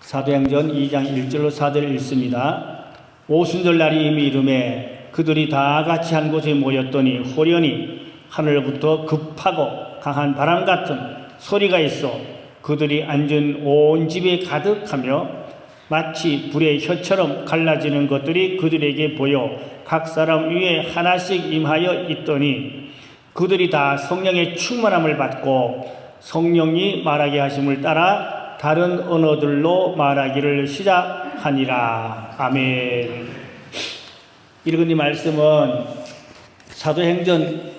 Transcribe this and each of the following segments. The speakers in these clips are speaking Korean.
사도행전 2장 1절로 4절 읽습니다. 오순절날이 이미 이르매 그들이 다 같이 한 곳에 모였더니 호련히 하늘로부터 급하고 강한 바람 같은 소리가 있어 그들이 앉은 온 집에 가득하며 마치 불의 혀처럼 갈라지는 것들이 그들에게 보여 각 사람 위에 하나씩 임하여 있더니 그들이 다 성령의 충만함을 받고 성령이 말하게 하심을 따라 다른 언어들로 말하기를 시작하니라. 아멘. 읽은 이 말씀은 사도행전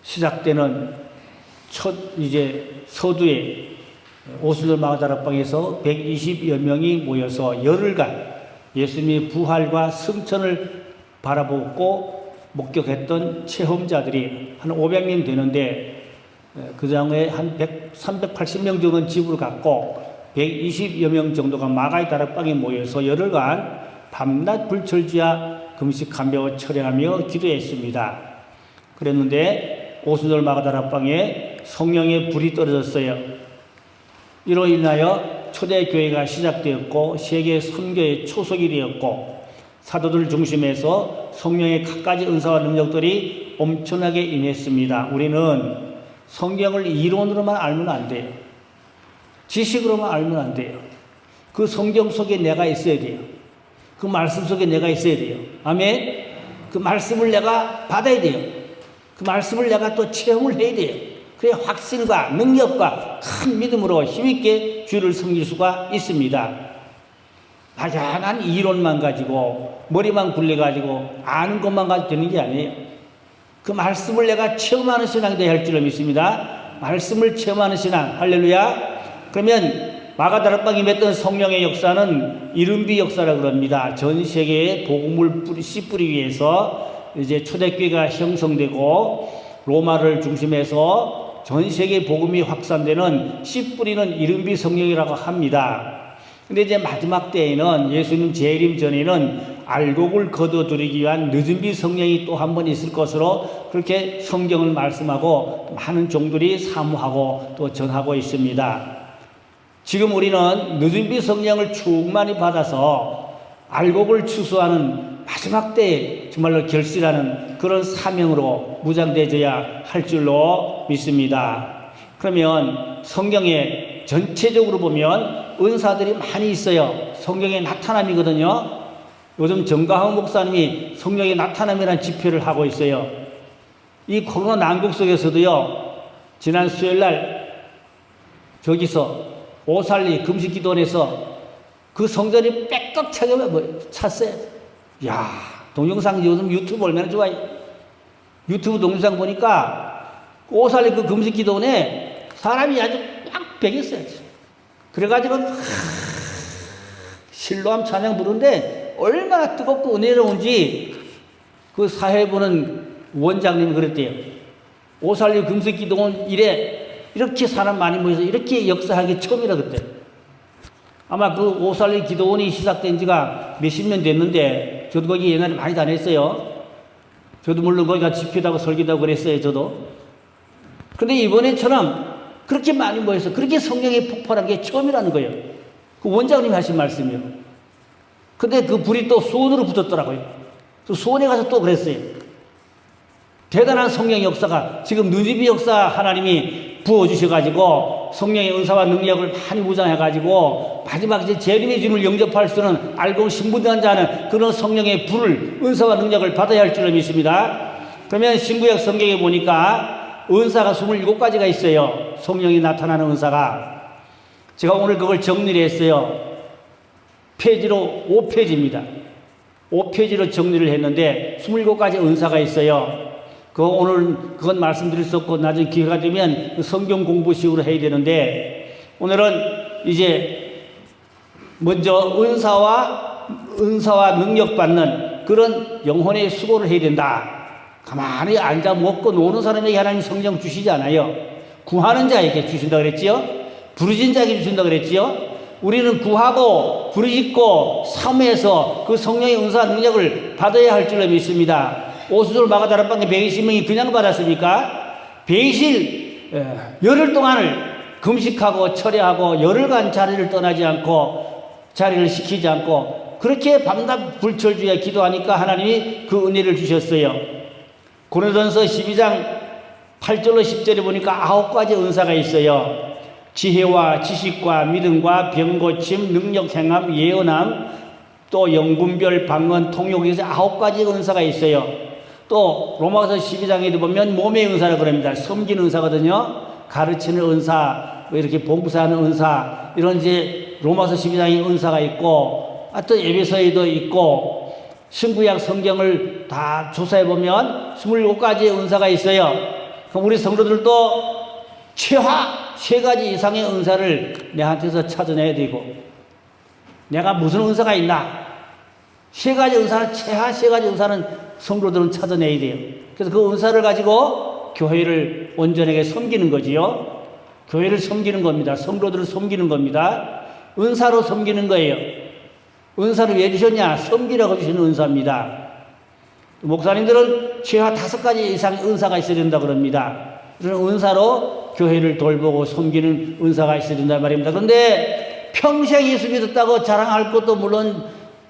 시작되는 첫 서두에 오순절 마가다락방에서 120여 명이 모여서 열흘간 예수님의 부활과 승천을 바라보고 목격했던 체험자들이 한 500명 되는데 그 장에 한 380명 정도는 집으로 갔고 120여 명 정도가 마가의 다락방에 모여서 열흘간 밤낮 불철주야 금식하며 철회하며 기도했습니다. 그랬는데 오순절 마가 다락방에 성령의 불이 떨어졌어요. 이로 인하여 초대교회가 시작되었고 세계 선교의 초석이 되었고 사도들 중심에서 성령의 갖가지 은사와 능력들이 엄청나게 임했습니다. 우리는 성경을 이론으로만 알면 안 돼요. 지식으로만 알면 안 돼요. 그 성경 속에 내가 있어야 돼요. 그 말씀 속에 내가 있어야 돼요. 아멘. 그 말씀을 내가 받아야 돼요. 그 말씀을 내가 또 체험을 해야 돼요. 그래야 확신과 능력과 큰 믿음으로 힘있게 주를 섬길 수가 있습니다. 막연한 이론만 가지고 머리만 굴려가지고 아는 것만 가지고 되는 게 아니에요. 그 말씀을 내가 체험하는 신앙이 되어야 할 줄로 믿습니다. 말씀을 체험하는 신앙. 할렐루야. 그러면 마가다락방에 맺던 성령의 역사는 이른비 역사라고 그럽니다. 전 세계에 복음을 씨 뿌리기 위해서 이제 초대교회가 형성되고 로마를 중심해서 전 세계 복음이 확산되는 씨 뿌리는 이른비 성령이라고 합니다. 근데 이제 마지막 때에는 예수님 재림 전에는 알곡을 거둬들이기 위한 늦은 비 성령이 또 한 번 있을 것으로 그렇게 성경을 말씀하고 많은 종들이 사모하고 또 전하고 있습니다. 지금 우리는 늦은 비 성령을 충만히 받아서 알곡을 추수하는 마지막 때에 정말로 결실하는 그런 사명으로 무장되어야 할 줄로 믿습니다. 그러면 성경에 전체적으로 보면 은사들이 많이 있어요. 성경의 나타남이거든요. 요즘 정가흥 목사님이 성령의 나타남이라는 집회를 하고 있어요. 이 코로나 난국 속에서도요, 지난 수요일날 저기서 오살리 금식기도원에서 그 성전이 빽꺽 찼어요. 야, 동영상 요즘 유튜브 얼마나 좋아요. 유튜브 동영상 보니까 오살리 그 금식기도원에 사람이 아주 꽉 배겼어요. 그래가지고 실로암 찬양 부르는데 얼마나 뜨겁고 은혜로운지 그 사회 보는 원장님이 그랬대요. 오살리 금식기도원 이렇게 사람 많이 모여서 이렇게 역사한 게 처음이라 그때. 아마 그 오살리 기도원이 시작된 지가 몇십 년 됐는데 저도 거기 옛날에 많이 다녔어요. 저도 물론 거기가 집회도 하고 설교도 하고 그랬어요. 저도. 근데 이번에처럼 그렇게 많이 모여서 그렇게 성령이 폭발한 게 처음이라는 거예요. 그 원장님이 하신 말씀이요. 근데 그 불이 또 수원으로 붙었더라고요. 또 수원에 가서 또 그랬어요. 대단한 성령 역사가 지금 느지비 역사 하나님이 부어주셔가지고 성령의 은사와 능력을 많이 무장해가지고 마지막 이제 재림의 주님을 영접할 수 있는 알고 신분한 자는 그런 성령의 불을 은사와 능력을 받아야 할 줄로 믿습니다. 그러면 신구약 성경에 보니까 은사가 27가지가 있어요. 성령이 나타나는 은사가. 제가 오늘 그걸 정리를 했어요. 페이지로 5페이지입니다. 5페이지로 정리를 했는데 27가지 은사가 있어요. 오늘 그건 말씀드릴 수 없고 나중에 기회가 되면 성경 공부식으로 해야 되는데 오늘은 이제 먼저 은사와 능력 받는 그런 영혼의 수고를 해야 된다. 가만히 앉아 먹고 노는 사람에게 하나님 성령 주시지 않아요. 구하는 자에게 주신다 그랬지요. 부르짖는 자에게 주신다 그랬지요. 우리는 구하고 부르짖고 사모해서 그 성령의 은사와 능력을 받아야 할 줄로 믿습니다. 오순절 마가다락방에 120명이 그냥 받았습니까? 120일 열흘 동안을 금식하고 철회하고 열흘간 자리를 떠나지 않고 자리를 시키지 않고 그렇게 밤낮 불철주야 기도하니까 하나님이 그 은혜를 주셨어요. 고린도전서 12장 8절로 10절에 보니까 9가지 은사가 있어요. 지혜와 지식과 믿음과 병고침, 능력 행함, 예언함, 또 영분별, 방언, 통역에서 9가지 은사가 있어요. 또 로마서 12장에도 보면 몸의 은사라고 그럽니다. 섬기는 은사거든요. 가르치는 은사, 뭐 이렇게 봉사하는 은사, 이런 이제 로마서 12장에 은사가 있고, 또 에베소에도 있고, 신구약 성경을 다 조사해 보면 27가지의 은사가 있어요. 그럼 우리 성도들도 최하 3가지 이상의 은사를 내한테서 찾아내야 되고, 내가 무슨 은사가 있나? 3가지 은사는, 최하 3가지 은사는 성도들은 찾아내야 돼요. 그래서 그 은사를 가지고 교회를 온전하게 섬기는 거지요. 교회를 섬기는 겁니다. 성도들을 섬기는 겁니다. 은사로 섬기는 거예요. 은사를 왜 주셨냐? 섬기라고 주시는 은사입니다. 목사님들은 최하 5가지 이상의 은사가 있어야 된다 그럽니다. 그런 은사로 교회를 돌보고 섬기는 은사가 있어야 된다 말입니다. 그런데 평생 예수 믿었다고 자랑할 것도 물론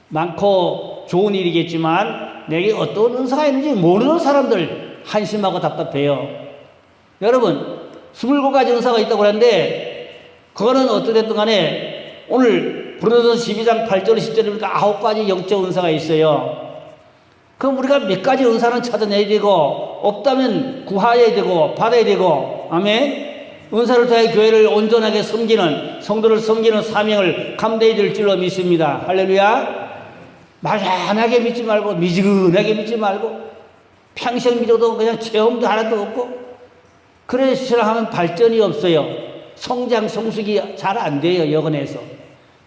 많고 좋은 일이겠지만 내게 어떤 은사가 있는지 모르는 사람들 한심하고 답답해요. 여러분 27가지 은사가 있다고 하는데 그거는 어떻든 간에 오늘 고린도전서 12장 8절 10절에 보니까 9가지 영적 은사가 있어요. 그럼 우리가 몇 가지 은사는 찾아내야 되고 없다면 구해야 되고 받아야 되고 아멘. 은사를 통해 교회를 온전하게 섬기는 성도를 섬기는 사명을 감당해야 될 줄로 믿습니다. 할렐루야. 막연하게 믿지 말고 미지근하게 믿지 말고 평생 믿어도 그냥 체험도 하나도 없고 그래 신앙하면 발전이 없어요. 성장 성숙이 잘 안 돼요. 여건에서.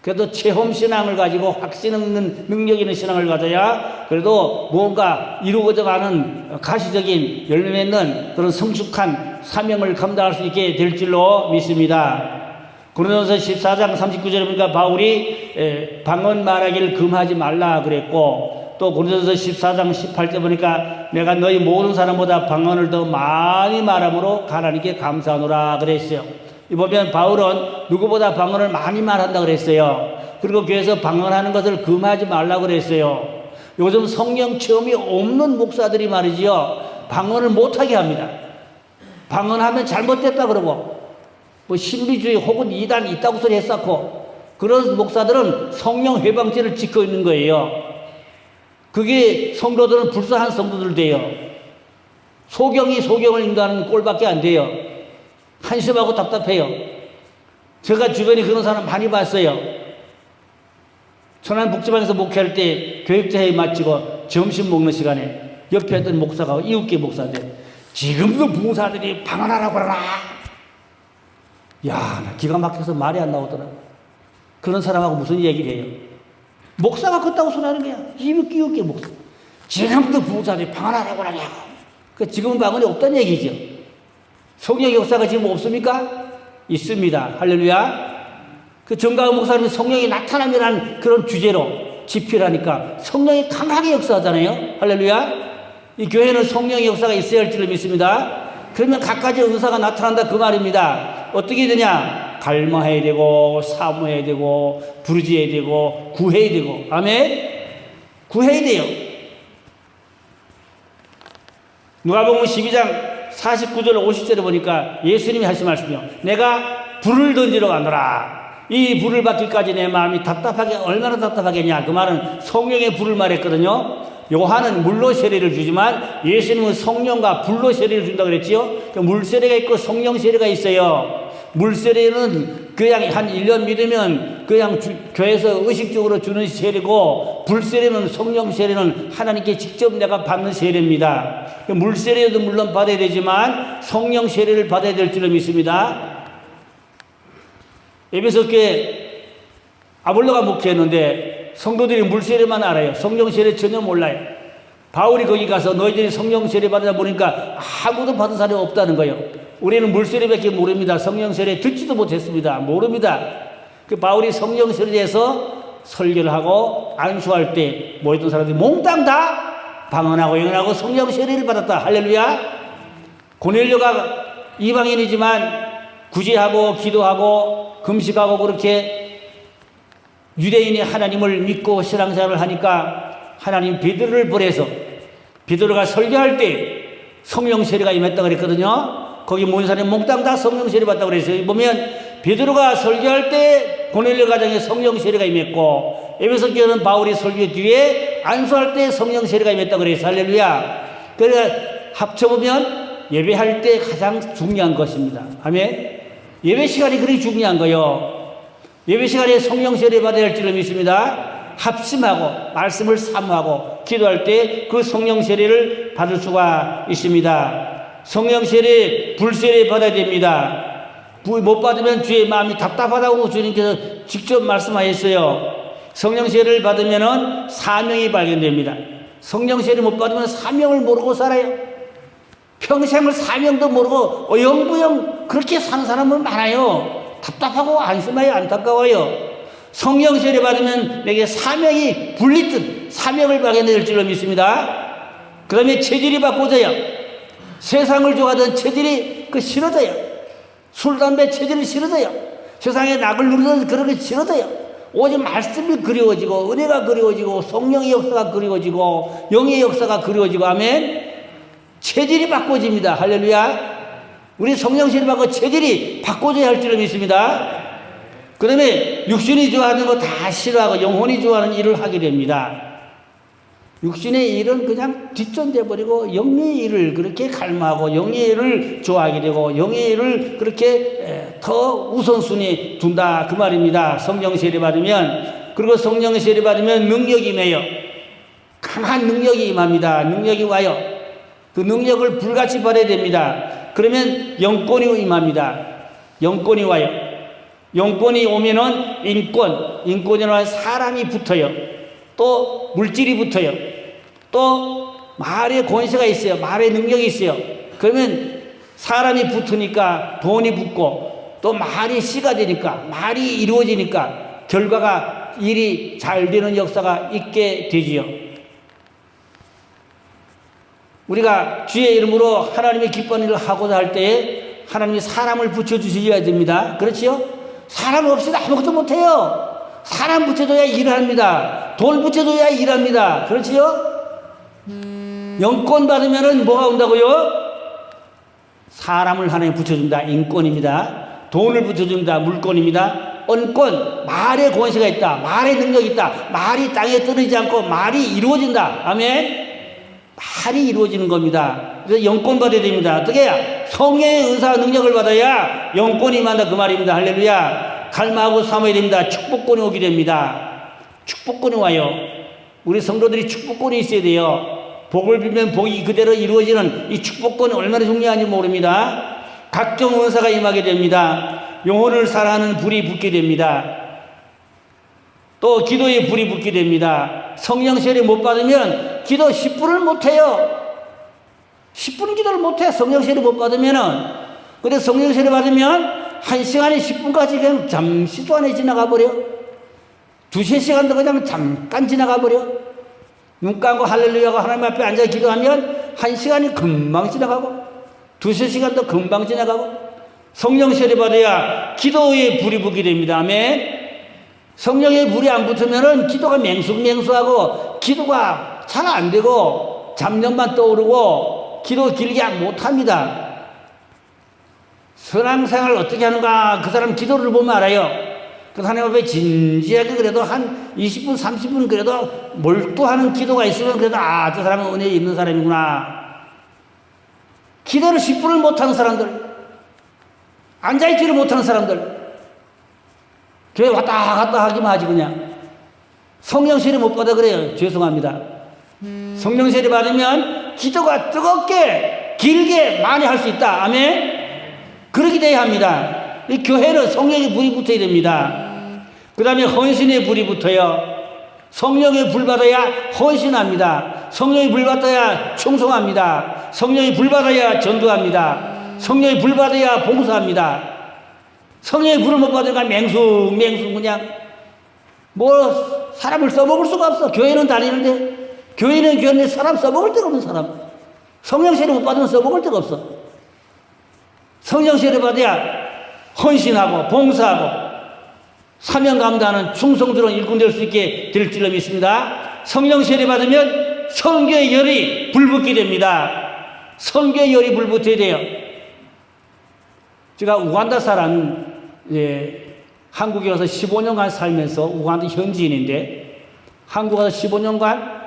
그래도 체험 신앙을 가지고 확신 없는 능력 있는 신앙을 가져야 그래도 뭔가 이루어져 가는 가시적인 열매 맺는 그런 성숙한 사명을 감당할 수 있게 될 줄로 믿습니다. 고린도전서 14장 39절에 보니까 바울이 방언 말하기를 금하지 말라 그랬고 또 고린도전서 14장 18절 보니까 내가 너희 모든 사람보다 방언을 더 많이 말함으로 하나님께 감사하노라 그랬어요. 이 보면 바울은 누구보다 방언을 많이 말한다 그랬어요. 그리고 교회에서 방언하는 것을 금하지 말라 그랬어요. 요즘 성령 체험이 없는 목사들이 말이지요. 방언을 못하게 합니다. 방언하면 잘못됐다 그러고 뭐 신비주의 혹은 이단 있다고 소리 했었고 그런 목사들은 성령 회방죄를 짓고 있는 거예요. 그게 성도들은 불쌍한 성도들 돼요. 소경이 소경을 인도하는 꼴밖에 안 돼요. 한심하고 답답해요. 제가 주변에 그런 사람 많이 봤어요. 천안 복지방에서 목회할 때 교육자회의 마치고 점심 먹는 시간에 옆에 있던 목사가 이웃계 목사인데 지금도 부흥사들이 방언하라고 그러나 야, 나 기가 막혀서 말이 안 나오더라고. 그런 사람하고 무슨 얘기를 해요? 목사가 그렇다고 소리하는 거야. 이웃계 목사. 지금도 부흥사들이 방언하라고 그러냐고. 그 지금은 방언이 없다는 얘기죠. 성령의 역사가 지금 없습니까? 있습니다. 할렐루야. 그 정가은 목사님이 성령이 나타남이라는 그런 주제로 집필하니까 성령이 강하게 역사하잖아요. 할렐루야. 이 교회는 성령의 역사가 있어야 할 줄을 믿습니다. 그러면 각가지 은사가 나타난다 그 말입니다. 어떻게 되냐? 갈망해야 되고 사모해야 되고 부르짖어야 되고 구해야 되고 아멘. 구해야 돼요. 누가복음 12장 49절 50절에 보니까 예수님이 하신 말씀이요. 내가 불을 던지러 가노라. 이 불을 받기까지 내 마음이 답답하게 얼마나 답답하겠냐. 그 말은 성령의 불을 말했거든요. 요한은 물로 세례를 주지만 예수님은 성령과 불로 세례를 준다고 그랬지요. 물 세례가 있고 성령 세례가 있어요. 물 세례는 그냥 한 1년 믿으면 그냥 교회에서 의식적으로 주는 세례고 불 세례는 성령 세례는 하나님께 직접 내가 받는 세례입니다. 물 세례도 물론 받아야 되지만 성령 세례를 받아야 될 줄을 믿습니다. 에베소 교회 아볼로가 목회했는데 성도들이 물 세례만 알아요. 성령 세례 전혀 몰라요. 바울이 거기 가서 너희들이 성령 세례 받으다 보니까 아무도 받은 사람이 없다는 거예요. 우리는 물 세례밖에 모릅니다. 성령 세례 듣지도 못했습니다. 모릅니다. 그 바울이 성령 세례에서 설교를 하고 안수할 때 모였던 사람들이 몽땅 다 방언하고 예언하고 성령 세례를 받았다. 할렐루야. 고넬료가 이방인이지만 구제하고 기도하고 금식하고 그렇게 유대인이 하나님을 믿고 신앙생활을 하니까 하나님 베드로를 보내서 베드로가 설교할 때 성령 세례가 임했다 그랬거든요. 거기 모인 사람이 몽땅 다 성령 세례 받다고 그랬어요. 보면 베드로가 설교할 때 고넬료 가정에 성령 세례가 임했고, 에베소 교회는 바울이 설교 뒤에 안수할 때 성령 세례가 임했다 그래서 할렐루야. 그러니까 합쳐보면 예배할 때 가장 중요한 것입니다. 아멘. 예배 시간이 그렇게 중요한 거요. 예배 시간에 성령 세례 받아야 할 줄을 믿습니다. 합심하고 말씀을 사모하고 기도할 때 그 성령 세례를 받을 수가 있습니다. 성령 세례, 불 세례 받아야 됩니다. 못 받으면 주의 마음이 답답하다고 주님께서 직접 말씀하셨어요. 성령 세례를 받으면 사명이 발견됩니다. 성령 세례 못 받으면 사명을 모르고 살아요. 평생을 사명도 모르고 어영부영 그렇게 사는 사람은 많아요. 답답하고 안심하여 안타까워요. 성령 세례 받으면 내게 사명이 불리듯 사명을 발견될 줄로 믿습니다. 그 다음에 체질이 바꿔져요. 세상을 좋아하던 체질이 싫어져요. 술, 담배 체질이 싫어져요. 세상에 낙을 누르던 그런 게 싫어져요. 오직 말씀이 그리워지고 은혜가 그리워지고 성령의 역사가 그리워지고 영의 역사가 그리워지고 아멘. 체질이 바꿔집니다. 할렐루야. 우리 성령 세례 받고 체질이 바꿔져야 할 줄을 믿습니다. 그 다음에 육신이 좋아하는 거 다 싫어하고 영혼이 좋아하는 일을 하게 됩니다. 육신의 일은 그냥 뒷전돼 버리고 영의 일을 그렇게 갈망하고 영의 일을 좋아하게 되고 영의 일을 그렇게 더 우선순위 둔다 그 말입니다. 성령 세례 받으면. 그리고 성령 세례 받으면 능력이 임해요. 강한 능력이 임합니다. 능력이 와요. 그 능력을 불같이 받아야 됩니다. 그러면 영권이 임합니다. 영권이 와요. 영권이 오면은 인권이라는 사람이 붙어요. 또 물질이 붙어요. 또 말의 권세가 있어요. 말의 능력이 있어요. 그러면 사람이 붙으니까 돈이 붙고 또 말이 씨가 되니까 말이 이루어지니까 결과가 일이 잘 되는 역사가 있게 되지요. 우리가 주의 이름으로 하나님의 기뻐하는 일을 하고자 할 때에 하나님이 사람을 붙여주셔야 됩니다. 그렇지요? 사람 없이는 아무것도 못해요. 사람 붙여줘야 일을 합니다. 돈 붙여줘야 일합니다. 그렇지요? 영권 받으면은 뭐가 온다고요? 사람을 하나님 붙여준다. 인권입니다. 돈을 붙여준다. 물권입니다. 언권, 말의 권세가 있다. 말의 능력이 있다. 말이 땅에 떨어지지 않고 말이 이루어진다. 아멘. 말이 이루어지는 겁니다. 그래서 영권 받아야 됩니다. 어떻게 해야? 성령의 은사와 능력을 받아야 영권이 임한다 그 말입니다. 할렐루야. 갈망하고 삼아야 됩니다. 축복권이 오게 됩니다. 축복권이 와요. 우리 성도들이 축복권이 있어야 돼요. 복을 빌면 복이 그대로 이루어지는 이 축복권이 얼마나 중요한지 모릅니다. 각종 은사가 임하게 됩니다. 영혼을 살아하는 불이 붙게 됩니다. 또 기도에 불이 붙게 됩니다. 성령 세례 못 받으면 기도 10분을 못해요. 10분 기도를 못해. 성령 세례 못 받으면은. 근데 성령 세례 받으면 1시간에 10분까지 그냥 잠시도 안에 지나가 버려. 2-3시간도 그냥 잠깐 지나가 버려. 눈 감고 할렐루야가 하나님 앞에 앉아 기도하면 1시간이 금방 지나가고 2-3시간도 금방 지나가고 성령 세례 받아야 기도에 불이 붙게 됩니다. 아멘. 성령의 불이 안 붙으면은 기도가 맹수하고 기도가 잘 안 되고 잡념만 떠오르고 기도 길게 못 합니다. 신앙생활을 어떻게 하는가 그 사람 기도를 보면 알아요. 그 하나님 앞에 진지하게 그래도 한 20분 30분 그래도 몰두하는 기도가 있으면 그래도 저 사람은 은혜 있는 사람이구나. 기도를 10분을 못하는 사람들, 앉아있지를 못하는 사람들, 교회 왔다 갔다 하기만 하지 그냥. 성령 세례 못 받아 그래요. 죄송합니다. 성령 세례 받으면 기도가 뜨겁게 길게 많이 할 수 있다. 아멘. 그렇게 돼야 합니다. 이 교회는 성령의 불이 붙어야 됩니다. 그 다음에 헌신의 불이 붙어요. 성령의 불 받아야 헌신합니다. 성령의 불 받아야 충성합니다. 성령의 불 받아야 전도합니다. 성령의 불 받아야 봉사합니다. 성령의 불을 못 받으니까 맹숭 그냥 사람을 써먹을 수가 없어. 교회는 다니는데 교회는 교회인데 사람 써먹을 데가 없는 사람. 성령 세례 못 받으면 써먹을 데가 없어. 성령 세례 받아야 헌신하고 봉사하고 사명 감당하는 충성스러운 일꾼 될 수 있게 될 줄로 믿습니다. 성령 세례 받으면 선교의 열이 불붙게 됩니다. 선교의 열이 불붙어야 돼요. 제가 우간다 사람, 한국에 와서 15년간 살면서 우간다 현지인인데 한국 와서 15년간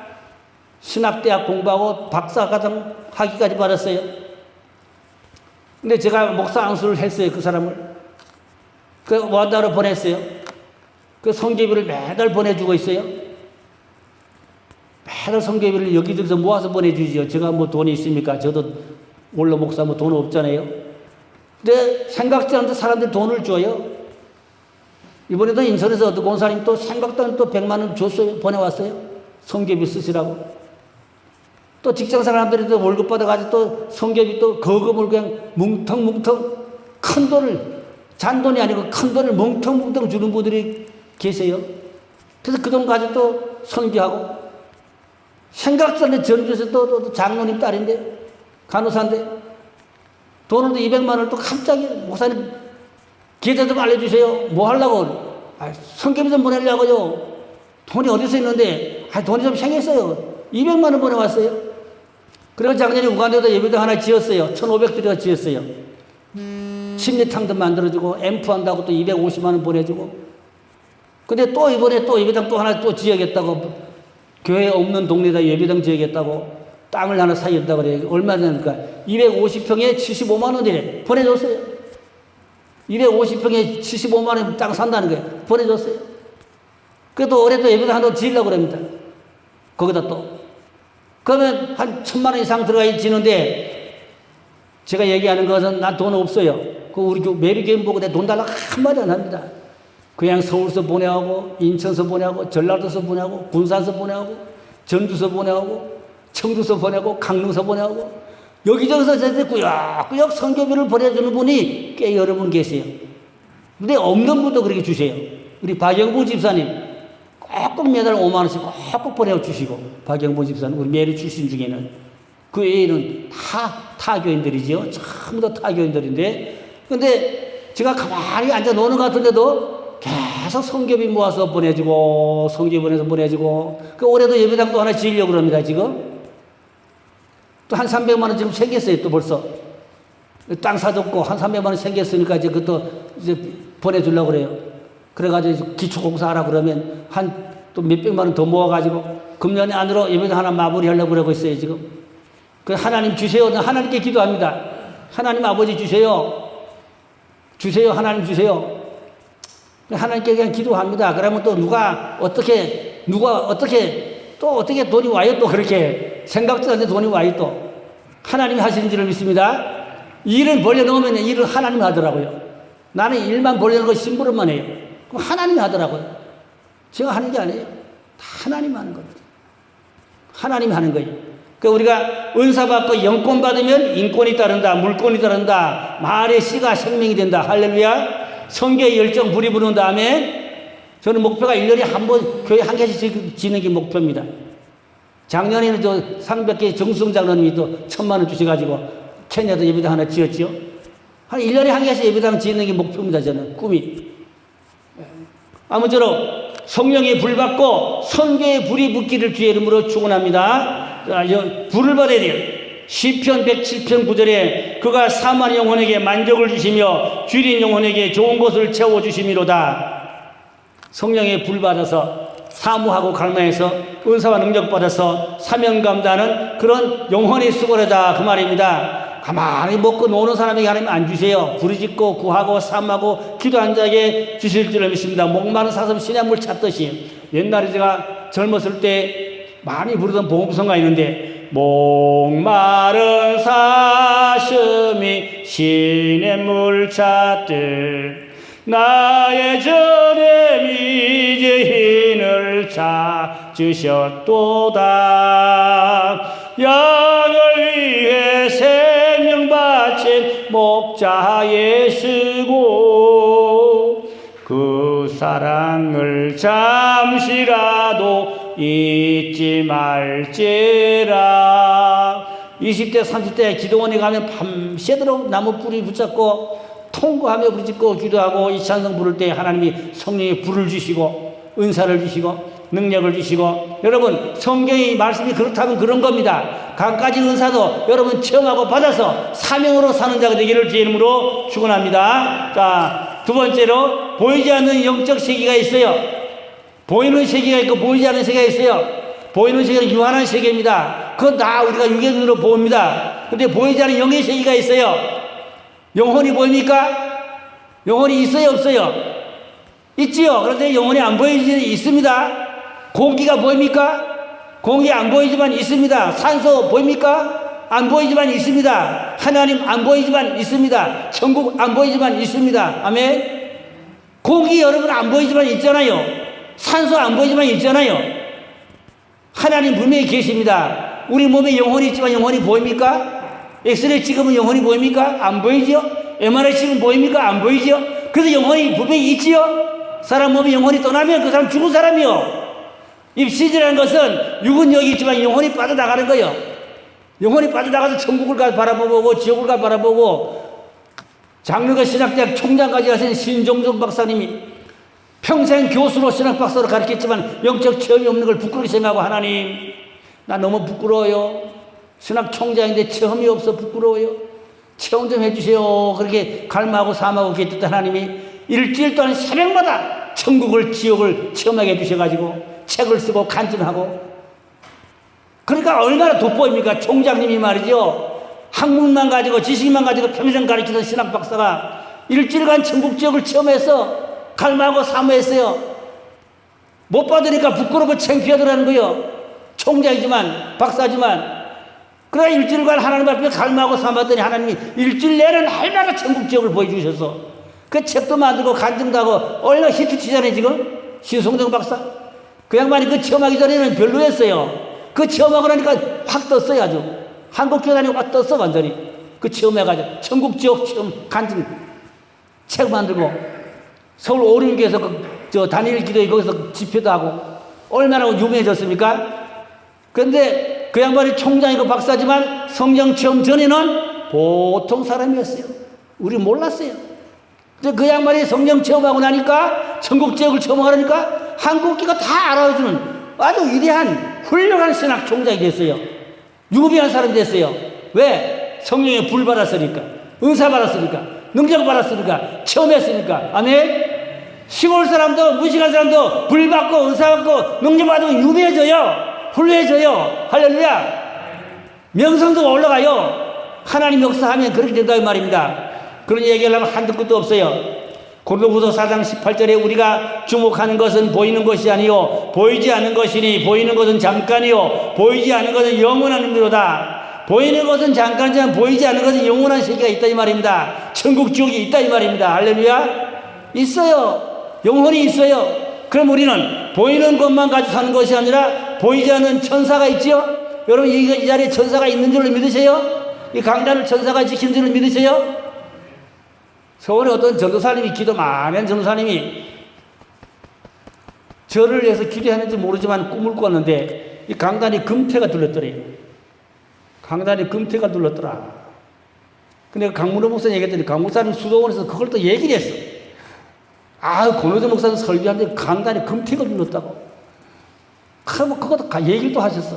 신학대학 공부하고 박사과정 학위까지 받았어요. 근데 제가 목사 안수를 했어요. 그 사람을. 그 우간다로 보냈어요. 그 성교비를 매달 보내주고 있어요. 매달 성교비를 여기저기서 모아서 보내주지요. 제가 뭐 돈이 있습니까? 저도 원로 목사 뭐 돈 없잖아요. 근데 생각지 않는데 사람들이 돈을 줘요. 이번에도 인천에서 어떤 권사님 또 생각도 않는 또 100만 원 줬어요. 보내왔어요. 성교비 쓰시라고. 또 직장 사람들이 또 월급 받아가지고 또 성교비 또 거금을 그냥 뭉텅뭉텅 큰 돈을, 잔돈이 아니고 큰 돈을 뭉텅뭉텅 주는 분들이 계세요. 그래서 그 돈 가지고 또 선교하고, 생각지 않는 전주에서 또 장로님 딸인데, 간호사인데, 돈을 또 200만 원을 또 갑자기, 목사님, 계좌 좀 알려주세요. 뭐 하려고? 선교비 좀 보내려고요. 돈이 어디서 있는데, 돈이 좀 생겼어요. 200만 원 보내왔어요. 그리고 작년에 우간다에도 예배당 하나 지었어요. 1,500들여가 지었어요. 침례탕도 만들어주고, 앰프 한다고 또 250만 원 보내주고. 근데 또 이번에 또 예배당 또 하나 또 지어야겠다고, 교회 없는 동네에다 예배당 지어야겠다고 땅을 하나 사겠다고 그래요. 얼마 되니까 250평에 75만 원이래. 보내줬어요. 250평에 75만 원 땅 산다는 거예요. 보내줬어요. 그래도 올해도 예배당 하나 지으려고 그럽니다. 거기다 또. 그러면 한 1,000만 원 이상 들어가 지는데, 제가 얘기하는 것은 나 돈 없어요. 그 우리 메리게임 보고 내 돈 달라고 한마디 안 합니다. 그냥 서울서 보내하고, 인천서 보내하고, 전라도서 보내하고, 군산서 보내하고, 전주서 보내하고, 청주서 보내고, 강릉서 보내하고, 여기저기서 저한테 꾸역꾸역 선교비를 보내주는 분이 꽤 여러 분 계세요. 근데 없는 분도 그렇게 주세요. 우리 박영부 집사님 꼭꼭 매달 5만 원씩 꼭꼭 보내주시고, 박영부 집사님 우리 메리 출신 중에는, 그 외에는 다 타교인들이죠. 전부 다 타교인들인데, 근데 제가 가만히 앉아 노는 것 같은데도 계속 성교비 모아서 보내주고, 성교비 보내주고, 그 올해도 예배당도 하나 지으려고 합니다, 지금. 또 한 300만 원 지금 생겼어요, 또 벌써. 땅 사줬고, 한 300만 원 생겼으니까 이제 그것도 이제 보내주려고 그래요. 그래가지고 기초공사 하라 그러면 또 몇백만 원 더 모아가지고, 금년 안으로 예배당 하나 마무리 하려고 그러고 있어요, 지금. 그 하나님 주세요. 하나님께 기도합니다. 하나님 아버지 주세요. 주세요, 하나님 주세요. 하나님께 그냥 기도합니다. 그러면 또 누가 어떻게 돈이 와요, 또 그렇게. 생각도 안 돼 돈이 와요, 또. 하나님이 하시는 줄을 믿습니다. 일을 벌려놓으면 일을 하나님이 하더라고요. 나는 일만 벌려놓고 심부름만 해요. 그럼 하나님이 하더라고요. 제가 하는 게 아니에요. 다 하나님이 하는 겁니다. 하나님이 하는 거예요. 그러니까 우리가 은사 받고 영권 받으면 인권이 따른다, 물권이 따른다, 말의 씨가 생명이 된다. 할렐루야. 성교의 열정 불이 부는 다음에, 저는 목표가 1년에 한 번 교회 한 개씩 지는 게 목표입니다. 작년에는 저 상백계 정수성 장로님이 또 1,000만 원 주셔가지고 케냐도 예배당 하나 지었지요. 한 1년에 한 개씩 예배당 지는 게 목표입니다. 저는 꿈이. 아무쪼록 성령의 불 받고 선교의 불이 붙기를 주의 이름으로 축원합니다. 불을 받아야 돼요. 시편 107편 9절에 그가 사만 영혼에게 만족을 주시며 줄인 영혼에게 좋은 것을 채워주심이로다. 성령의 불 받아서 사모하고 갈망해서 은사와 능력 받아서 사명 감당하는 그런 영혼의 수고로다, 그 말입니다. 가만히 먹고 노는 사람에게 하나님 안 주세요. 부르짖고 구하고 삼하고 기도한 자에게 주실 줄을 믿습니다. 목마른 사슴 시냇물 찾듯이. 옛날에 제가 젊었을 때 많이 부르던 보험성가 있는데, 목마른 사슴이 시냇물 찾듯 나의 전에 미제인을 찾으셨도다. 양을 위해 생명 바친 목자 예수고 그 사랑을 잠시라도 잊지 말지라. 20대 30대 기도원에 가면 밤새도록 나무 뿌리 붙잡고 통과하며 부르짖고 기도하고 이 찬송 부를 때 하나님이 성령의 불을 주시고 은사를 주시고 능력을 주시고 여러분 성경의 말씀이 그렇다면 그런 겁니다. 강까지 은사도 여러분 체험하고 받아서 사명으로 사는 자가 되기를 주의 이름으로 축원합니다. 자, 두 번째로 보이지 않는 영적 세계가 있어요. 보이는 세계가 있고 보이지 않는 세계가 있어요. 보이는 세계는 유한한 세계입니다. 그건 다 우리가 육의 눈으로 봅니다. 근데 보이지 않는 영의 세계가 있어요. 영혼이 보입니까? 영혼이 있어요, 없어요? 있지요. 그런데 영혼이 안 보이지 있습니다. 공기가 보입니까? 공기 안 보이지만 있습니다. 산소 보입니까? 안 보이지만 있습니다. 하나님 안 보이지만 있습니다. 천국 안 보이지만 있습니다. 아멘. 공기 여러분 안 보이지만 있잖아요. 산소 안 보이지만 있잖아요. 하나님 분명히 계십니다. 우리 몸에 영혼이 있지만 영혼이 보입니까? 엑스레이 찍으면 영혼이 보입니까? 안 보이죠? MRI 찍으면 보입니까? 안 보이죠? 그래서 영혼이 분명히 있지요? 사람 몸에 영혼이 떠나면 그 사람 죽은 사람이요. 입시지라는 것은 육은 여기 있지만 영혼이 빠져나가는 거예요. 영혼이 빠져나가서 천국을 바라보고 지옥을 바라보고 장로교 신학대학 총장까지 가신 신종종 박사님이 평생 교수로 신학 박사로 가르쳤지만 영적 체험이 없는 걸 부끄럽게 생각하고 하나님 나 너무 부끄러워요. 신학 총장인데 체험이 없어 부끄러워요. 체험 좀 해주세요. 그렇게 갈망하고 사망하고 계셨던 하나님이 일주일 동안 새벽마다 천국을 지옥을 체험하게 해주셔가지고 책을 쓰고 간증하고 그러니까 얼마나 돋보입니까? 총장님이 말이죠. 학문만 가지고 지식만 가지고 평생 가르치던 신학 박사가 일주일간 천국 지옥을 체험해서 갈망하고 사모했어요. 못 받으니까 부끄럽고 창피하더라는 거예요. 총장이지만 박사지만 그러나 일주일간 하나님 앞에 갈망하고 사모했더니 하나님이 일주일 내내 날마다 천국 지옥을 보여주셔서 그 책도 만들고 간증도 하고 얼마나 히트치잖아요 지금 신송정 박사. 그 양반이 그 체험하기 전에는 별로였어요. 그 체험하고 나니까 확 떴어요 아주. 한국교회 다니고 확 떴어 완전히. 그 체험해가지고 천국 지옥 체험 간증 책 만들고 서울 오륜교에서 저 단일 기도회 거기서 집회도 하고 얼마나 유명해졌습니까? 그런데 그 양반이 총장이고 박사지만 성령 체험 전에는 보통 사람이었어요. 우리 몰랐어요. 근데 그 양반이 성령 체험하고 나니까 천국 지옥을 체험하니까 한국교가 다 알아주는 아주 위대한 훌륭한 신학 총장이 됐어요. 유비한 사람이 됐어요. 왜? 성령의 불 받았으니까, 은사 받았으니까, 능력 받았으니까, 체험했으니까. 아멘. 시골 사람도 무식한 사람도 불 받고 은사 받고 능력 받으면 유명해져요. 훌륭해져요. 할렐루야. 명성도 올라가요. 하나님 역사하면 그렇게 된다는 말입니다. 그런 얘기를 하면 한두 끝도 없어요. 고린도후서 4장 18절에 우리가 주목하는 것은 보이는 것이 아니요 보이지 않는 것이니 보이는 것은 잠깐이요 보이지 않는 것은 영원한 의미로다. 보이는 것은 잠깐이지만 보이지 않는 것은 영원한 세계가 있다 이 말입니다. 천국 지옥이 있다 이 말입니다. 할렐루야. 있어요. 영혼이 있어요. 그럼 우리는 보이는 것만 가지고 사는 것이 아니라 보이지 않는 천사가 있죠. 여러분 이 자리에 천사가 있는 줄로 믿으세요? 이 강단을 천사가 지키는 줄로 믿으세요? 서울에 어떤 전도사님이 기도 많이 한 전도사님이 절을 해서 기도하는지 모르지만 꿈을 꿨는데 이 강단이 금태가 둘렀더래요. 강단이 금태가 둘렀더라. 근데 강문호 목사님 얘기했더니 강 목사님 수도원에서 그걸 또 얘기를 했어. 아, 권호재 목사님 설교하는데 강단이 금태가 둘렀다고. 그럼 그것도 얘기를 또 하셨어.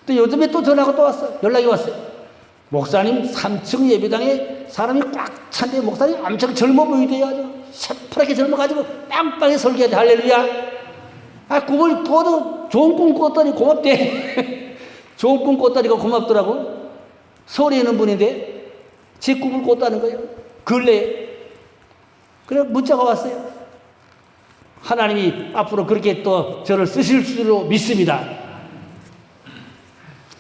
또 요즘에 또 전화가 또 왔어. 연락이 왔어요. 목사님 3층 예배당에 사람이 꽉 찬데 목사님 엄청 젊어 보이대요. 아주 새파랗게 젊어가지고 빵빵히 설교하대. 할렐루야. 아, 꿈을 꿔도 좋은 꿈 꿨더니 고맙대. 좋은 꿈 꿨다니까 고맙더라고. 서울에 있는 분인데 제 꿈을 꿨다는 거예요. 근래에. 그래 문자가 왔어요. 하나님이 앞으로 그렇게 또 저를 쓰실 줄로 믿습니다.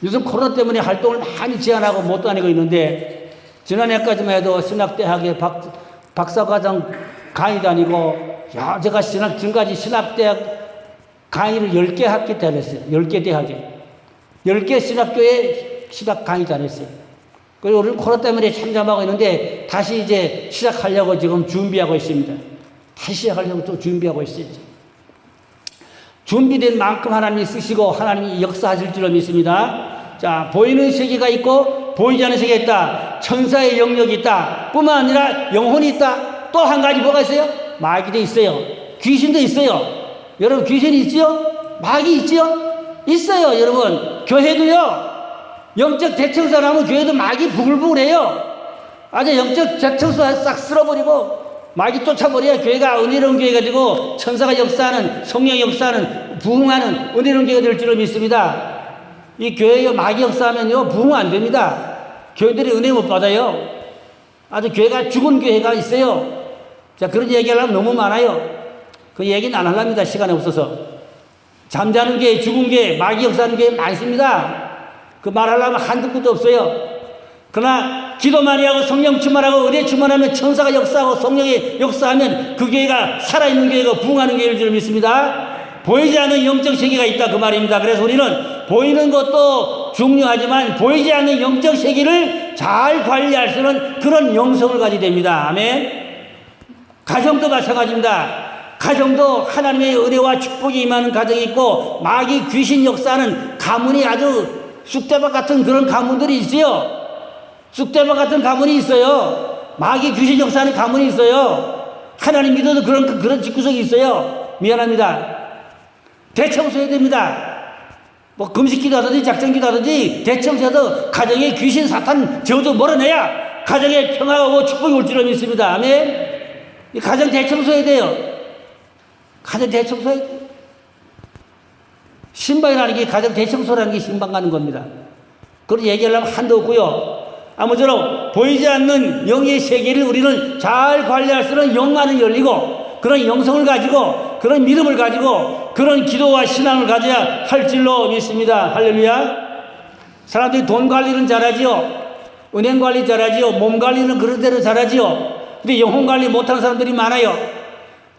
요즘 코로나 때문에 활동을 많이 제한하고 못 다니고 있는데 지난해까지만 해도 신학대학에 박사과정 강의 다니고 야 제가 지금까지 신학대학 강의를 10개 학기 다녔어요. 10개 대학에 10개 신학교에 신학 강의 다녔어요. 그리고 우리는 코로나 때문에 참잠하고 있는데 다시 이제 시작하려고 지금 준비하고 있습니다. 다시 시작하려고 또 준비하고 있어요. 준비된 만큼 하나님이 쓰시고 하나님이 역사하실 줄로 믿습니다. 자, 보이는 세계가 있고 보이지 않는 세계가 있다. 있다. 천사의 영역이 있다. 뿐만 아니라 영혼이 있다. 또 한 가지 뭐가 있어요? 마귀도 있어요. 귀신도 있어요. 여러분 귀신이 있지요? 마귀 있지요? 있어요. 여러분 교회도요. 영적 대청소를 하면 교회도 마귀 부글부글해요. 아주 영적 대청소 싹 쓸어버리고 마귀 쫓아버려야 교회가 은혜로운 교회가 되고 천사가 역사하는 성령이 역사하는 부흥하는 은혜로운 교회가 될 줄로 믿습니다. 이 교회에 마귀 역사하면요 부흥 안 됩니다. 교회들이 은혜 못 받아요. 아주 교회가 죽은 교회가 있어요. 자, 그런 얘기하려면 너무 많아요. 그 얘기는 안 하랍니다. 시간이 없어서. 잠자는 교회, 죽은 교회, 마귀 역사하는 교회 많습니다. 그 말하려면 한두 끝도 없어요. 그러나 기도 많이 하고 성령 충만하고 은혜 충만하면 천사가 역사하고 성령이 역사하면 그 교회가 살아있는 교회가 부흥하는 교회일 줄 믿습니다. 보이지 않는 영적 세계가 있다 그 말입니다. 그래서 우리는 보이는 것도 중요하지만 보이지 않는 영적 세계를 잘 관리할 수 있는 그런 영성을 가지게 됩니다. 아멘. 가정도 마찬가지입니다. 가정도 하나님의 은혜와 축복이 임하는 가정이 있고 마귀 귀신 역사하는 가문이 아주 쑥대밭 같은 그런 가문들이 있어요. 쑥대밭 같은 가문이 있어요. 마귀 귀신 역사하는 가문이 있어요. 하나님 믿어도 그런 집구석이 있어요. 미안합니다. 대청소해야 됩니다. 뭐 금식기도 하든지 작정기도 하든지 대청소해서 가정에 귀신 사탄 저도 몰아내야 가정에 평화가 오고 축복이 올 줄로 믿습니다. 아멘. 이 가정 대청소해야 돼요. 가정 대청소해야 돼요. 신방이라는 게 가정 대청소라는 게 신방 가는 겁니다. 그런 얘기하려면 한도 없고요. 아무쪼록 보이지 않는 영의 세계를 우리는 잘 관리할 수 있는 영안을 열리고 그런 영성을 가지고 그런 믿음을 가지고 그런 기도와 신앙을 가져야 할 줄로 믿습니다. 할렐루야. 사람들이 돈 관리는 잘하지요. 은행 관리 잘하지요. 몸 관리는 그런 대로 잘하지요. 근데 영혼 관리 못하는 사람들이 많아요.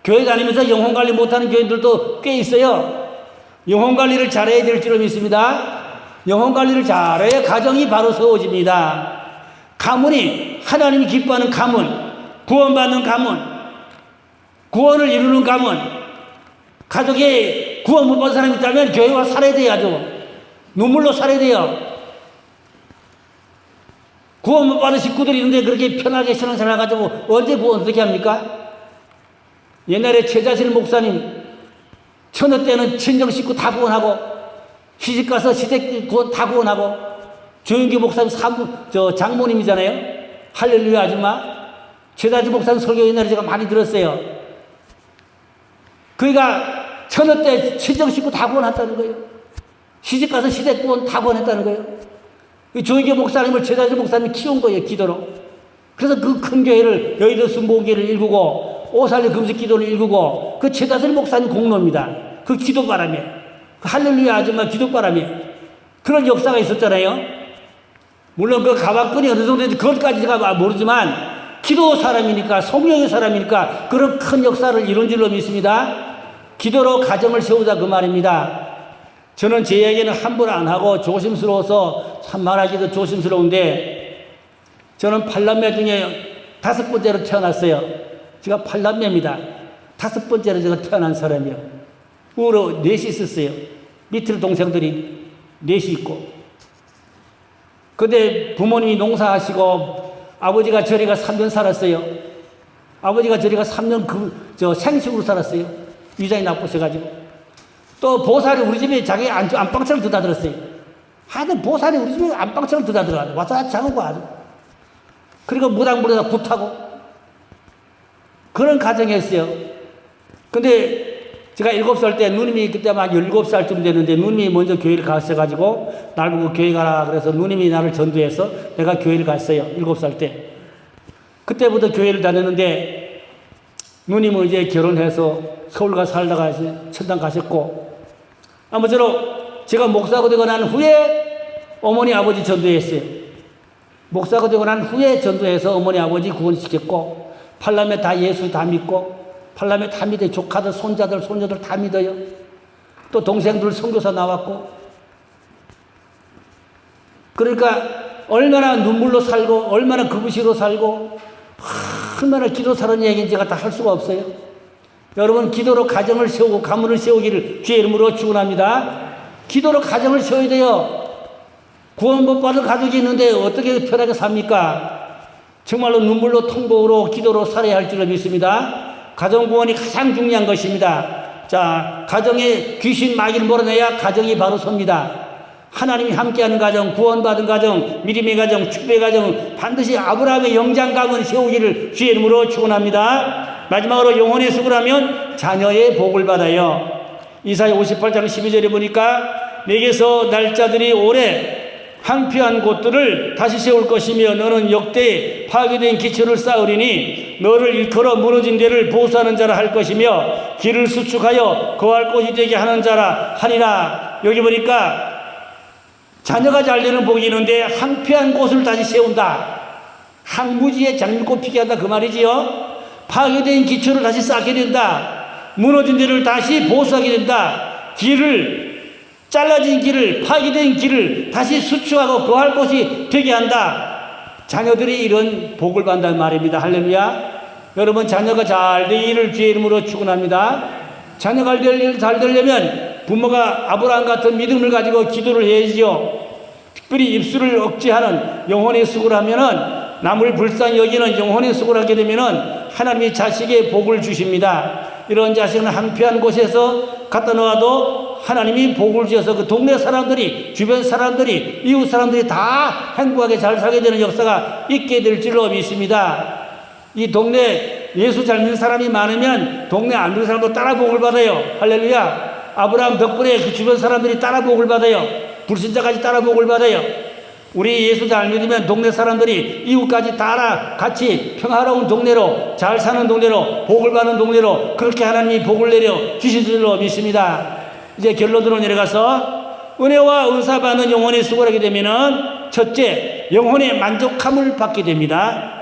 교회 다니면서 영혼 관리 못하는 교회들도 꽤 있어요. 영혼 관리를 잘해야 될 줄로 믿습니다. 영혼 관리를 잘해야 가정이 바로 세워집니다. 가문이 하나님이 기뻐하는 가문, 구원받는 가문, 구원을 이루는 가문, 가족에 구원 못 받은 사람이 있다면 교회와 살아야 돼야죠. 눈물로 살아야 돼요. 구원 못 받은 식구들이 있는데 그렇게 편하게 신앙생활 가지고 언제 구원 어떻게 합니까? 옛날에 최자실 목사님 천여 때는 친정 식구 다 구원하고 시집가서 시댁 구원 다 구원하고 조영기 목사님 장모님이잖아요. 할렐루야 아줌마. 최자실 목사님 설교 옛날에 제가 많이 들었어요. 그러니까 천여 때 친정 식구 다 구원했다는 거예요. 시집가서 시댁 구원 다 구원했다는 거예요. 조영기 목사님을 최자실 목사님이 키운 거예요. 기도로. 그래서 그 큰 교회를 여의도 순복음교회를 일구고 오살리 금식기도를 일구고 그 최자실 목사님 공로입니다. 그 기도바람에 그 할렐루야 아줌마 기도바람에 그런 역사가 있었잖아요. 물론 그 가방끈이 어느 정도인지 그것까지 제가 모르지만 기도 사람이니까 성령의 사람이니까 그런 큰 역사를 이룬 줄로 믿습니다. 기도로 가정을 세우자 그 말입니다. 저는 제 얘기는 함부로 안 하고 조심스러워서 참 말하기도 조심스러운데 저는 8남매 중에 5번째로 태어났어요. 제가 8남매입니다. 5번째로 제가 태어난 사람이요. 우로 4이 있었어요. 밑으로 동생들이 4이 있고. 근데 부모님이 농사하시고 아버지가 저리가 3년 살았어요. 아버지가 저리가 3년 생식으로 살았어요. 위장이 나쁘셔가지고. 또 보살이 우리 집에 자기 안방처럼 드다들었어요. 하여튼 보살이 우리 집에 안방처럼 드다들어가지고 와서 자고 아주. 그리고 무당불에다 굿하고 그런 가정이었어요. 근데 제가 7살 때 누님이 그때 막 17살쯤 됐는데 누님이 먼저 교회를 가셔가지고 날 보고 교회 가라 그래서 누님이 나를 전도해서 내가 교회를 갔어요. 7살 때. 그때부터 교회를 다녔는데 누님은 이제 결혼해서 서울 가서 살다가 천당 가셨고 아무쪼록 제가 목사가 되고 난 후에 어머니 아버지 전도했어요. 목사가 되고 난 후에 전도해서 어머니 아버지 구원시켰고 8남매 다 예수 다 믿고 8남매 다 믿어요. 조카들 손자들 손녀들 다 믿어요. 또 동생들 선교사 나왔고 그러니까 얼마나 눈물로 살고 얼마나 금시로 살고 얼마나 기도 사는 얘기인지 제가 다 할 수가 없어요. 여러분 기도로 가정을 세우고 가문을 세우기를 주의 이름으로 축원합니다. 기도로 가정을 세워야 돼요. 구원 못 받은 가족이 있는데 어떻게 편하게 삽니까? 정말로 눈물로 통곡으로 기도로 살아야 할 줄로 믿습니다. 가정 구원이 가장 중요한 것입니다. 자, 가정에 귀신 마귀를 몰아내야 가정이 바로 섭니다. 하나님이 함께하는 가정, 구원받은 가정, 믿음의 가정, 축복의 가정, 반드시 아브라함의 영장 가문을 세우기를 주의 이름으로 축원합니다. 마지막으로 영혼의 수고라면 자녀의 복을 받아요. 이사야 58장 12절에 보니까 내게서 날짜들이 오래 항피한 곳들을 다시 세울 것이며 너는 역대 파괴된 기초를 쌓으리니 너를 일컬어 무너진 데를 보수하는 자라 할 것이며 길을 수축하여 거할 곳이 되게 하는 자라 하리라. 여기 보니까 자녀가 잘 되는 복이 있는데 항피한 곳을 다시 세운다. 항무지에 장미꽃 피게 한다 그 말이지요. 파괴된 기초를 다시 쌓게 된다. 무너진 데를 다시 보수하게 된다. 잘라진 길을, 파괴된 길을 다시 수축하고 거할 곳이 되게 한다. 자녀들이 이런 복을 받는다는 말입니다. 할렐루야. 여러분 자녀가 잘 되기를 주의 이름으로 축원합니다. 자녀가 잘 되려면 부모가 아브라함 같은 믿음을 가지고 기도를 해야지요. 특별히 입술을 억제하는 영혼의 수고를 하면은 남을 불쌍히 여기는 영혼의 수고를 하게 되면은 하나님이 자식의 복을 주십니다. 이런 자식은 항피한 곳에서 갖다 놓아도 하나님이 복을 주셔서 그 동네 사람들이, 주변 사람들이, 이웃 사람들이 다 행복하게 잘 살게 되는 역사가 있게 될 줄로 믿습니다. 이 동네 예수 잘 믿는 사람이 많으면 동네 안 믿는 사람도 따라 복을 받아요. 할렐루야. 아브라함 덕분에 그 주변 사람들이 따라 복을 받아요. 불신자까지 따라 복을 받아요. 우리 예수 잘 믿으면 동네 사람들이 이웃까지 따라 같이 평화로운 동네로, 잘 사는 동네로, 복을 받는 동네로 그렇게 하나님이 복을 내려 주실 줄로 믿습니다. 이제 결론으로 내려가서 은혜와 은사 받는 영혼의 수고를 하게 되면은 첫째, 영혼의 만족함을 받게 됩니다.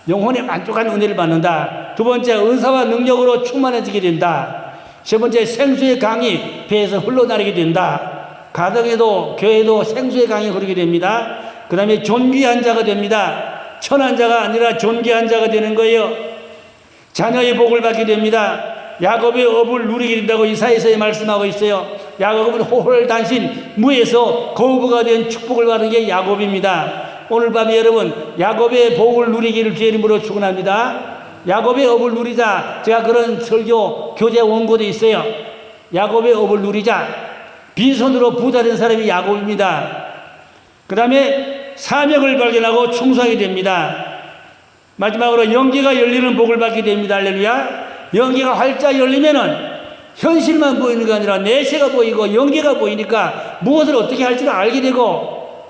영혼의 만족한 은혜를 받는다. 두 번째, 은사와 능력으로 충만해지게 된다. 세 번째, 생수의 강이 배에서 흘러나르게 된다. 가정에도 교회에도 생수의 강이 흐르게 됩니다. 그 다음에 존귀한 자가 됩니다. 천한 자가 아니라 존귀한 자가 되는 거예요. 자녀의 복을 받게 됩니다. 야곱의 업을 누리게 된다고 이사야서에 말씀하고 있어요. 야곱은 호홀단신 무에서 거부가 된 축복을 받은 게 야곱입니다. 오늘 밤에 여러분 야곱의 복을 누리기를 주의 이름으로 축원합니다. 야곱의 업을 누리자. 제가 그런 설교 교재 원고도 있어요. 야곱의 업을 누리자. 빈손으로 부자 된 사람이 야곱입니다. 그 다음에 사명을 발견하고 충성하게 됩니다. 마지막으로 영계가 열리는 복을 받게 됩니다. 할렐루야. 영계가 활짝 열리면은 현실만 보이는 게 아니라 내세가 보이고 영계가 보이니까 무엇을 어떻게 할지를 알게 되고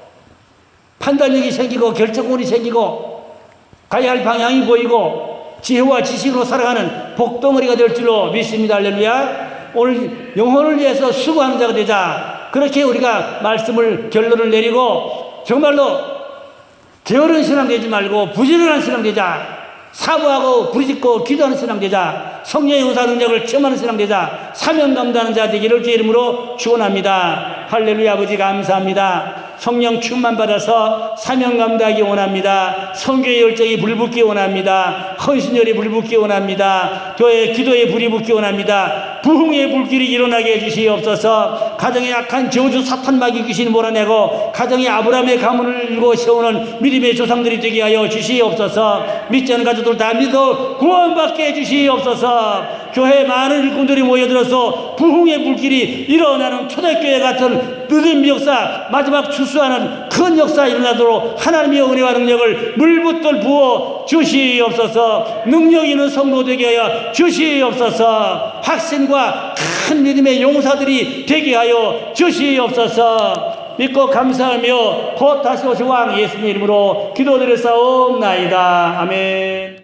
판단력이 생기고 결정권이 생기고 가야 할 방향이 보이고 지혜와 지식으로 살아가는 복덩어리가 될 줄로 믿습니다. 할렐루야. 오늘 영혼을 위해서 수고하는 자가 되자. 그렇게 우리가 말씀을 결론을 내리고 정말로 게으른 신앙 되지 말고 부지런한 신앙 되자. 사모하고 부르짖고 기도하는 신앙 되자. 성령의 은사 능력을 체험하는 신앙 되자. 사명 감당하는 자 되기를 주의 이름으로 축원합니다. 할렐루야. 아버지 감사합니다. 성령 충만 받아서 사명 감당하기 원합니다. 선교의 열정이 불붙기 원합니다. 헌신열이 불붙기 원합니다. 교회 기도에 불이 붙기 원합니다. 부흥의 불길이 일어나게 해주시옵소서. 가정에 약한 저주 사탄 마귀 귀신이 몰아내고 가정에 아브라함의 가문을 일고 세우는 믿음의 조상들이 되게 하여 주시옵소서. 믿지 않는 가족들 다 믿어 구원받게 해주시옵소서. 교회에 많은 일꾼들이 모여들어서 부흥의 불길이 일어나는 초대교회 같은 믿음 역사, 마지막 추수하는 큰 역사 일어나도록 하나님의 은혜와 능력을 물붓들 부어 주시옵소서. 능력 있는 성도 되게 하여 주시옵소서. 확신과 큰 믿음의 용사들이 되게 하여 주시옵소서. 믿고 감사하며 곧 다시 오실 왕 예수님 이름으로 기도드렸사옵나이다. 아멘.